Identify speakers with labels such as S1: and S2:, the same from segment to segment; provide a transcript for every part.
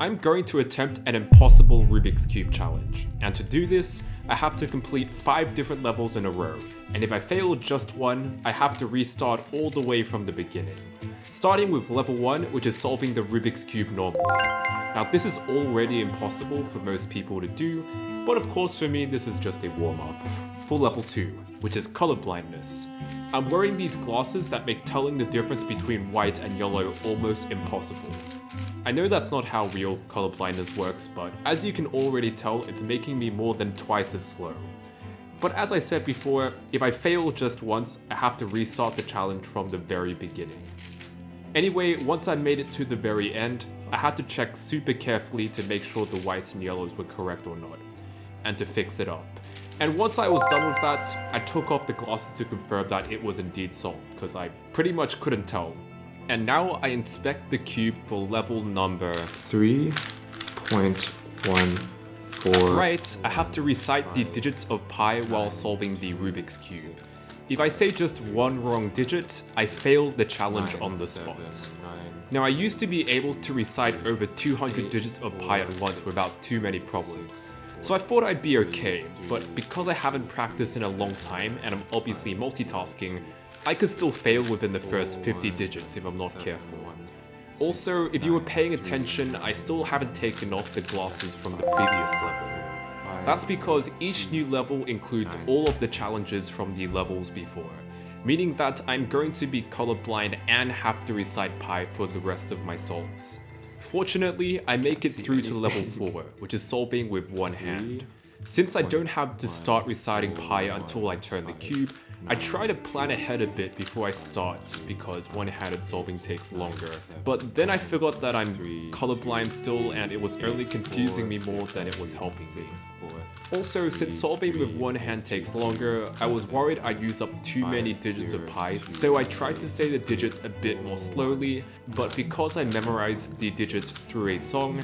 S1: I'm going to attempt an impossible Rubik's Cube challenge, and to do this, I have to complete 5 different levels in a row, and if I fail just one, I have to restart all the way from the beginning. Starting with level 1, which is solving the Rubik's Cube normally. Now this is already impossible for most people to do, but of course for me this is just a warm-up. For level 2, which is color blindness. I'm wearing these glasses that make telling the difference between white and yellow almost impossible. I know that's not how real color blindness works, but as you can already tell, it's making me more than twice as slow. But as I said before, if I fail just once, I have to restart the challenge from the very beginning. Anyway, once I made it to the very end, I had to check super carefully to make sure the whites and yellows were correct or not, and to fix it up. And once I was done with that, I took off the glasses to confirm that it was indeed solved, because I pretty much couldn't tell. And now I inspect the cube for level number 3.14. Right, I have to recite the digits of pi while solving the Rubik's Cube. If I say just one wrong digit, I fail the challenge on the spot. Now I used to be able to recite over 200 digits of pi at once without too many problems. So I thought I'd be okay, but because I haven't practiced in a long time and I'm obviously multitasking, I could still fail within the first 50 digits if I'm not careful. Also, if you were paying attention, I still haven't taken off the glasses from the previous level. That's because each new level includes all of the challenges from the levels before, meaning that I'm going to be colorblind and have to recite pi for the rest of my solves. Fortunately, I make it through to level 4, which is solving with one hand. Since I don't have to start reciting pi until I turn the cube, I try to plan ahead a bit before I start because one-handed solving takes longer. But then I forgot that I'm colorblind still and it was only confusing me more than it was helping me. Also, since solving with one hand takes longer, I was worried I'd use up too many digits of pi, so I tried to say the digits a bit more slowly, but because I memorized the digits through a song,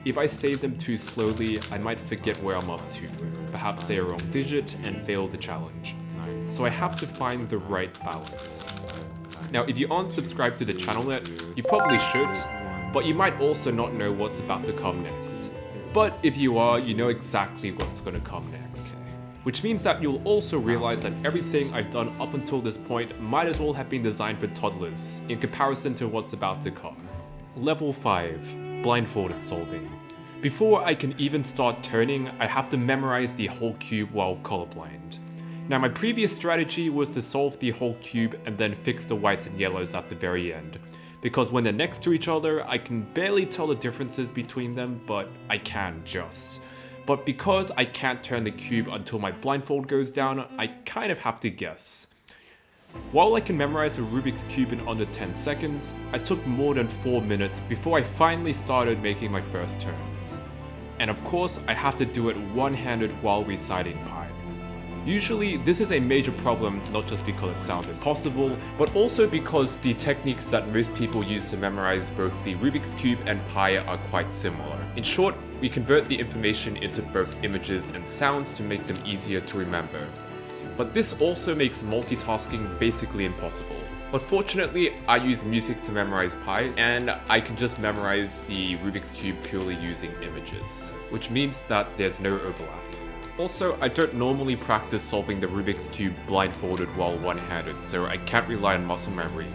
S1: if I say them too slowly, I might forget where I'm up to, perhaps say a wrong digit and fail the challenge. So I have to find the right balance. Now if you aren't subscribed to the channel yet, you probably should, but you might also not know what's about to come next. But if you are, you know exactly what's going to come next. Which means that you'll also realize that everything I've done up until this point might as well have been designed for toddlers, in comparison to what's about to come. Level 5. Blindfolded solving. Before I can even start turning, I have to memorize the whole cube while colorblind. Now my previous strategy was to solve the whole cube and then fix the whites and yellows at the very end, because when they're next to each other, I can barely tell the differences between them, but I can just. But because I can't turn the cube until my blindfold goes down, I kind of have to guess. While I can memorize a Rubik's Cube in under 10 seconds, I took more than 4 minutes before I finally started making my first turns. And of course, I have to do it one-handed while reciting pi. Usually, this is a major problem not just because it sounds impossible, but also because the techniques that most people use to memorize both the Rubik's Cube and pi are quite similar. In short, we convert the information into both images and sounds to make them easier to remember. But this also makes multitasking basically impossible. But fortunately, I use music to memorize pi, and I can just memorize the Rubik's Cube purely using images, which means that there's no overlap. Also, I don't normally practice solving the Rubik's Cube blindfolded while one-handed, so I can't rely on muscle memory.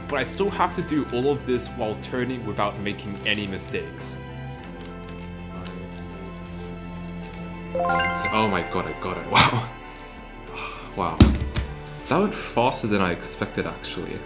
S1: But I still have to do all of this while turning without making any mistakes. Oh my god, I got it, wow. Wow. That went faster than I expected actually.